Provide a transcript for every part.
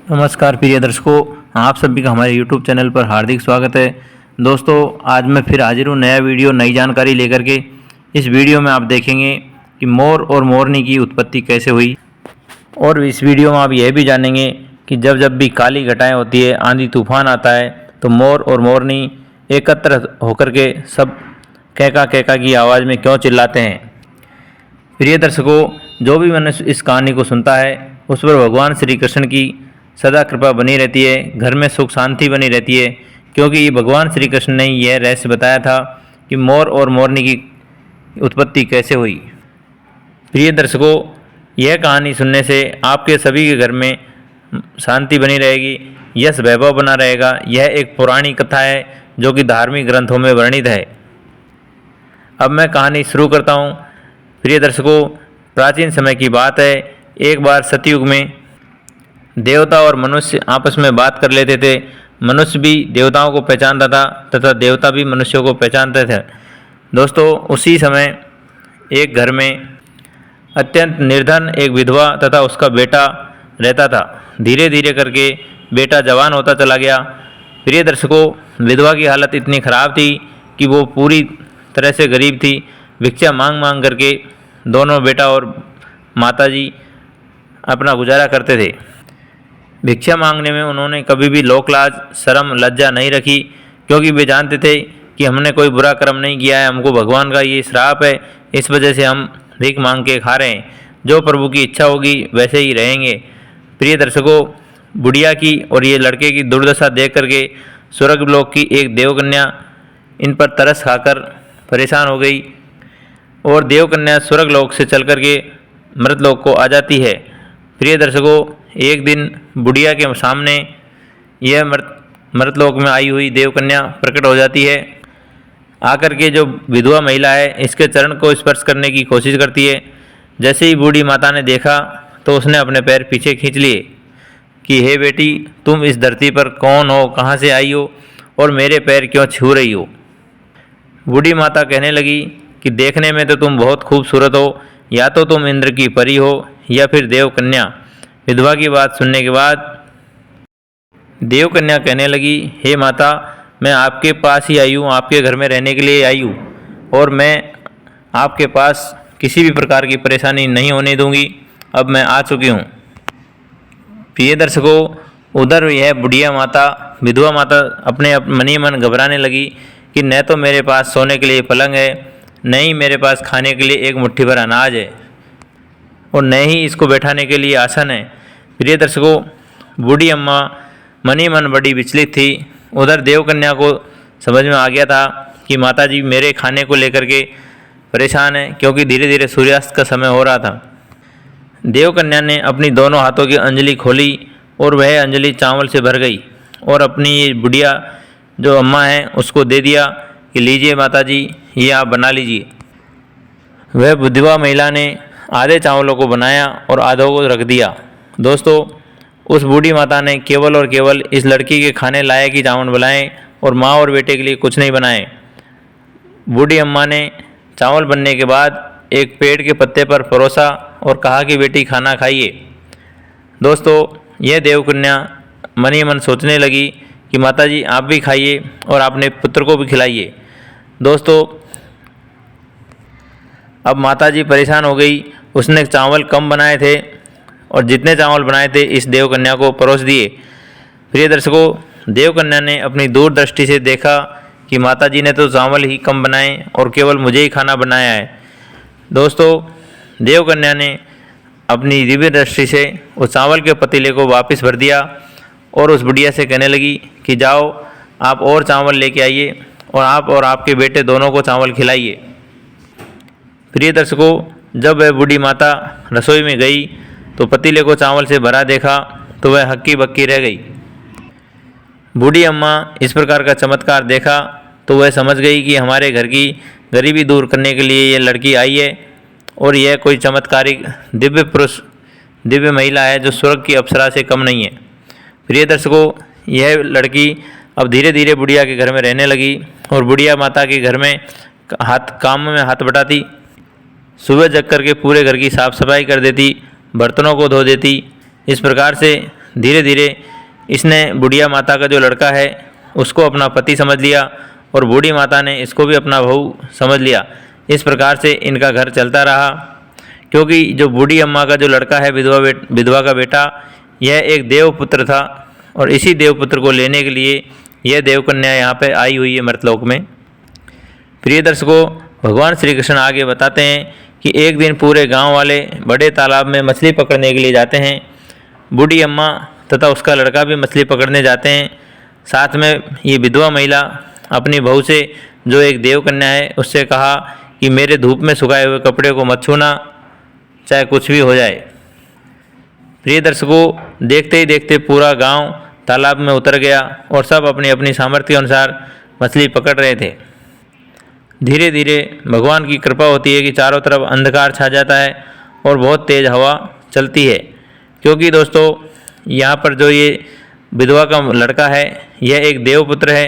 नमस्कार प्रिय दर्शकों, आप सभी का हमारे YouTube चैनल पर हार्दिक स्वागत है। दोस्तों, आज मैं फिर हाजिर हूँ नया वीडियो नई जानकारी लेकर के। इस वीडियो में आप देखेंगे कि मोर और मोरनी की उत्पत्ति कैसे हुई, और इस वीडियो में आप यह भी जानेंगे कि जब जब भी काली घटाएं होती है, आंधी तूफान आता है, तो मोर और मोरनी एकत्र होकर के सब कैका कैका की आवाज़ में क्यों चिल्लाते हैं। प्रिय दर्शकों, जो भी मनुष्य इस कहानी को सुनता है उस पर भगवान श्री कृष्ण की सदा कृपा बनी रहती है, घर में सुख शांति बनी रहती है, क्योंकि ये भगवान श्री कृष्ण ने यह रहस्य बताया था कि मोर और मोरनी की उत्पत्ति कैसे हुई। प्रिय दर्शकों, यह कहानी सुनने से आपके सभी के घर में शांति बनी रहेगी, यश वैभव बना रहेगा। यह एक पौराणिक कथा है जो कि धार्मिक ग्रंथों में वर्णित है। अब मैं कहानी शुरू करता हूँ। प्रिय दर्शकों, प्राचीन समय की बात है। एक बार सतयुग में देवता और मनुष्य आपस में बात कर लेते थे। मनुष्य भी देवताओं को पहचानता था तथा देवता भी मनुष्यों को पहचानते थे। दोस्तों, उसी समय एक घर में अत्यंत निर्धन एक विधवा तथा उसका बेटा रहता था। धीरे धीरे करके बेटा जवान होता चला गया। प्रिय दर्शकों, विधवा की हालत इतनी ख़राब थी कि वो पूरी तरह से गरीब थी। भिक्षा मांग मांग करके दोनों बेटा और माताजी अपना गुजारा करते थे। भिक्षा मांगने में उन्होंने कभी भी लोक लाज, शर्म, लज्जा नहीं रखी, क्योंकि वे जानते थे कि हमने कोई बुरा कर्म नहीं किया है, हमको भगवान का ये श्राप है, इस वजह से हम भीख मांग के खा रहे हैं। जो प्रभु की इच्छा होगी वैसे ही रहेंगे। प्रिय दर्शकों, बुढ़िया की और ये लड़के की दुर्दशा देख करके स्वर्गलोक की एक देवकन्या इन पर तरस खाकर परेशान हो गई, और देवकन्या स्वर्गलोक से चल करके मृतलोक को आ जाती है। प्रिय दर्शकों, एक दिन बुढ़िया के सामने यह मृतलोक में आई हुई देवकन्या प्रकट हो जाती है। आकर के जो विधवा महिला है इसके चरण को स्पर्श करने की कोशिश करती है। जैसे ही बूढ़ी माता ने देखा तो उसने अपने पैर पीछे खींच लिए कि हे बेटी, तुम इस धरती पर कौन हो, कहाँ से आई हो और मेरे पैर क्यों छू रही हो। बूढ़ी माता कहने लगी कि देखने में तो तुम बहुत खूबसूरत हो, या तो तुम इंद्र की परी हो या फिर देवकन्या। विधवा की बात सुनने के बाद देवकन्या कहने लगी, हे माता, मैं आपके पास ही आई हूँ, आपके घर में रहने के लिए आई हूँ, और मैं आपके पास किसी भी प्रकार की परेशानी नहीं होने दूंगी। अब मैं आ चुकी हूँ। प्रिय दर्शकों, उधर यह बुढ़िया माता, विधवा माता अपने मन ही मन घबराने लगी कि न तो मेरे पास सोने के लिए पलंग है, न ही मेरे पास खाने के लिए एक मुट्ठी भर अनाज है, और न ही इसको बैठाने के लिए आसन है। प्रिय दर्शकों, बूढ़ी अम्मा मन ही मन बड़ी विचलित थी। उधर देवकन्या को समझ में आ गया था कि माताजी मेरे खाने को लेकर के परेशान है, क्योंकि धीरे धीरे सूर्यास्त का समय हो रहा था। देवकन्या ने अपनी दोनों हाथों की अंजलि खोली और वह अंजलि चावल से भर गई, और अपनी ये बुढ़िया जो अम्मा है उसको दे दिया कि लीजिए माताजी, ये आप बना लीजिए। वह विधवा महिला ने आधे चावलों को बनाया और आधों को रख दिया। दोस्तों, उस बूढ़ी माता ने केवल और केवल इस लड़की के खाने लायक ही चावल बनाए और माँ और बेटे के लिए कुछ नहीं बनाए। बूढ़ी अम्मा ने चावल बनने के बाद एक पेड़ के पत्ते पर परोसा और कहा कि बेटी खाना खाइए। दोस्तों, यह देवकन्या मन ही मन सोचने लगी कि माताजी आप भी खाइए और अपने पुत्र को भी खिलाइए। दोस्तों, अब माताजी परेशान हो गई। उसने चावल कम बनाए थे और जितने चावल बनाए थे इस देवकन्या को परोस दिए। प्रिय दर्शकों, देवकन्या ने अपनी दूरदृष्टि से देखा कि माताजी ने तो चावल ही कम बनाए और केवल मुझे ही खाना बनाया है। दोस्तों, देवकन्या ने अपनी दिव्य दृष्टि से उस चावल के पतीले को वापस भर दिया और उस बुढ़िया से कहने लगी कि जाओ, आप और चावल लेके आइए और आप और आपके बेटे दोनों को चावल खिलाइए। प्रिय दर्शकों, जब वह बूढ़ी माता रसोई में गई तो पतीले को चावल से भरा देखा तो वह हक्की बक्की रह गई। बूढ़ी अम्मा इस प्रकार का चमत्कार देखा तो वह समझ गई कि हमारे घर की गरीबी दूर करने के लिए यह लड़की आई है, और यह कोई चमत्कारिक दिव्य पुरुष, दिव्य महिला है जो स्वर्ग की अप्सरा से कम नहीं है। प्रिय दर्शकों, यह लड़की अब धीरे धीरे बुढ़िया के घर में रहने लगी और बुढ़िया माता के घर में काम में हाथ बटाती। सुबह जग करके पूरे घर की साफ सफाई कर देती, बर्तनों को धो देती। इस प्रकार से धीरे धीरे इसने बुढ़िया माता का जो लड़का है उसको अपना पति समझ लिया और बूढ़ी माता ने इसको भी अपना बहू समझ लिया। इस प्रकार से इनका घर चलता रहा, क्योंकि जो बूढ़ी अम्मा का जो लड़का है विधवा का बेटा, यह एक देवपुत्र था और इसी देवपुत्र को लेने के लिए यह देवकन्या यहाँ पे आई हुई है मर्तलोक में। प्रिय दर्शकों, भगवान श्री कृष्ण आगे बताते हैं कि एक दिन पूरे गांव वाले बड़े तालाब में मछली पकड़ने के लिए जाते हैं। बूढ़ी अम्मा तथा उसका लड़का भी मछली पकड़ने जाते हैं। साथ में ये विधवा महिला अपनी बहू से, जो एक देवकन्या है, उससे कहा कि मेरे धूप में सुखाए हुए कपड़े को मत छूना, चाहे कुछ भी हो जाए। प्रिय दर्शकों, देखते ही देखते पूरा गांव तालाब में उतर गया और सब अपनी अपनी सामर्थ्य के अनुसार मछली पकड़ रहे थे। धीरे धीरे भगवान की कृपा होती है कि चारों तरफ अंधकार छा जाता है और बहुत तेज़ हवा चलती है, क्योंकि दोस्तों यहाँ पर जो ये विधवा का लड़का है यह एक देवपुत्र है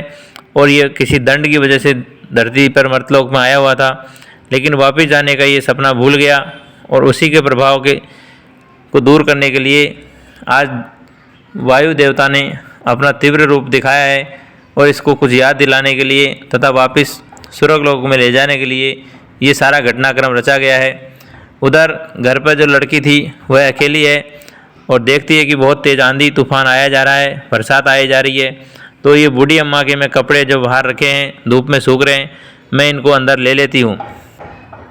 और यह किसी दंड की वजह से धरती पर मर्तलोक में आया हुआ था, लेकिन वापस जाने का ये सपना भूल गया और उसी के प्रभाव को दूर करने के लिए आज वायु देवता ने अपना तीव्र रूप दिखाया है और इसको कुछ याद दिलाने के लिए तथा वापस स्वर्गलोक में ले जाने के लिए ये सारा घटनाक्रम रचा गया है। उधर घर पर जो लड़की थी वह अकेली है और देखती है कि बहुत तेज़ आंधी तूफान आया जा रहा है, बरसात आई जा रही है। तो ये बूढ़ी अम्मा के मैं कपड़े जो बाहर रखे हैं धूप में सूख रहे हैं, मैं इनको अंदर ले लेती हूँ।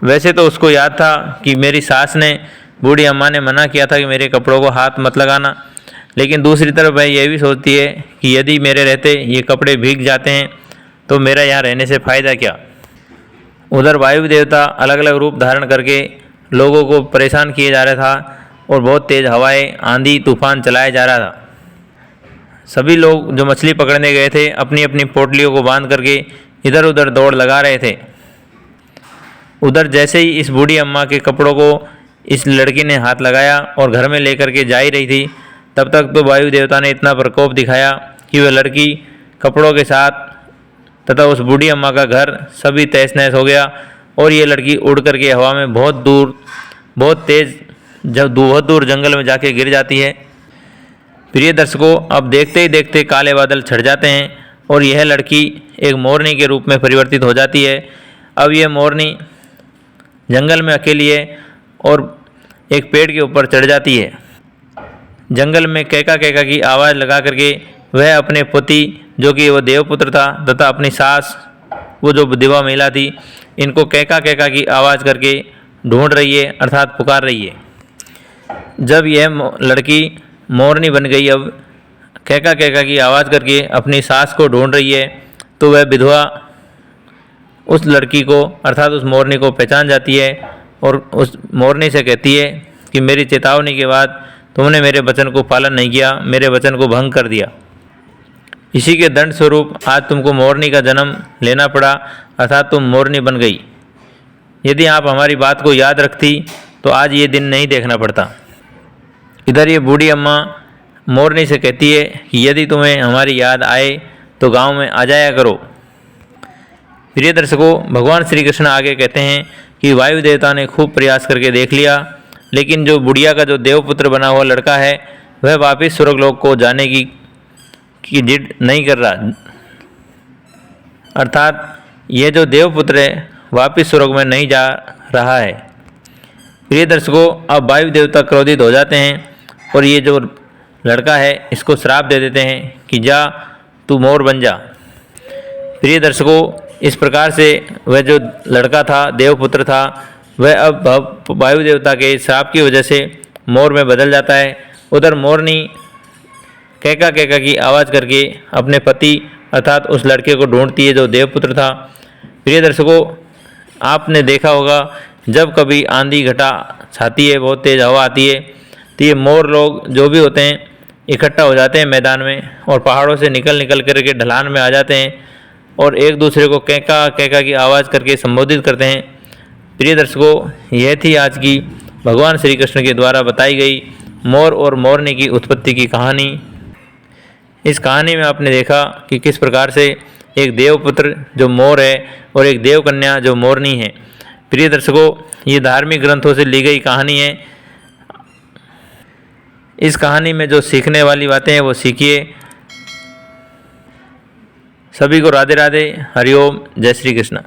वैसे तो उसको याद था कि मेरी सास ने, बूढ़ी अम्मा ने मना किया था कि मेरे कपड़ों को हाथ मत लगाना, लेकिन दूसरी तरफ वह ये भी सोचती है कि यदि मेरे रहते ये कपड़े भीग जाते हैं तो मेरा यहाँ रहने से फ़ायदा क्या। उधर वायु देवता अलग अलग रूप धारण करके लोगों को परेशान किए जा रहा था और बहुत तेज़ हवाएं, आंधी, तूफान चलाया जा रहा था। सभी लोग जो मछली पकड़ने गए थे अपनी अपनी पोटलियों को बांध करके इधर उधर दौड़ लगा रहे थे। उधर जैसे ही इस बूढ़ी अम्मा के कपड़ों को इस लड़की ने हाथ लगाया और घर में लेकर के जा ही रही थी, तब तक तो वायु देवता ने इतना प्रकोप दिखाया कि वह लड़की कपड़ों के साथ तथा उस बूढ़ी अम्मा का घर सभी तहस नहस हो गया और ये लड़की उड़ करके हवा में बहुत दूर, बहुत तेज़, जब बहुत दूर जंगल में जाके गिर जाती है। प्रिय दर्शकों, अब देखते ही देखते काले बादल छट जाते हैं और यह लड़की एक मोरनी के रूप में परिवर्तित हो जाती है। अब यह मोरनी जंगल में अकेली है और एक पेड़ के ऊपर चढ़ जाती है। जंगल में कैका कैका की आवाज़ लगा करके वह अपने पति, जो कि वह देवपुत्र था, तथा अपनी सास, वो जो विधवा महिला थी, इनको कैका कैका की आवाज़ करके ढूंढ रही है, अर्थात पुकार रही है। जब यह लड़की मोरनी बन गई, अब कैका कैका की आवाज़ करके अपनी सास को ढूंढ रही है, तो वह विधवा उस लड़की को, अर्थात उस मोरनी को पहचान जाती है और उस मोरनी से कहती है कि मेरी चेतावनी के बाद तुमने मेरे वचन को पालन नहीं किया, मेरे वचन को भंग कर दिया। इसी के दंड स्वरूप आज तुमको मोरनी का जन्म लेना पड़ा, अर्थात तुम मोरनी बन गई। यदि आप हमारी बात को याद रखती तो आज ये दिन नहीं देखना पड़ता। इधर ये बूढ़ी अम्मा मोरनी से कहती है कि यदि तुम्हें हमारी याद आए तो गांव में आ जाया करो। प्रिय दर्शकों, भगवान श्री कृष्ण आगे कहते हैं कि वायु देवता ने खूब प्रयास करके देख लिया, लेकिन जो बुढ़िया का जो देवपुत्र बना हुआ लड़का है वह वापिस स्वर्गलोक को जाने की जिद नहीं कर रहा, अर्थात यह जो देवपुत्र है वापिस स्वर्ग में नहीं जा रहा है। प्रिय दर्शकों, अब वायु देवता क्रोधित हो जाते हैं और ये जो लड़का है इसको श्राप दे देते हैं कि जा तू मोर बन जा। प्रिय दर्शकों, इस प्रकार से वह जो लड़का था, देवपुत्र था, वह अब वायु देवता के श्राप की वजह से मोर में बदल जाता है। उधर मोरनी कैका कैका की आवाज़ करके अपने पति अर्थात उस लड़के को ढूंढती है जो देवपुत्र था। प्रिय दर्शकों, आपने देखा होगा जब कभी आंधी घटा छाती है, बहुत तेज़ हवा आती है, तो ये मोर लोग जो भी होते हैं इकट्ठा हो जाते हैं मैदान में और पहाड़ों से निकल करके ढलान में आ जाते हैं और एक दूसरे को कैका कैका की आवाज़ करके संबोधित करते हैं। प्रिय दर्शकों, यह थी आज की भगवान श्री कृष्ण के द्वारा बताई गई मोर और मोरनी की उत्पत्ति की कहानी। इस कहानी में आपने देखा कि किस प्रकार से एक देवपुत्र जो मोर है और एक देवकन्या जो मोरनी है। प्रिय दर्शकों, ये धार्मिक ग्रंथों से ली गई कहानी है। इस कहानी में जो सीखने वाली बातें हैं वो सीखिए। सभी को राधे राधे, हरिओम, जय श्री कृष्ण।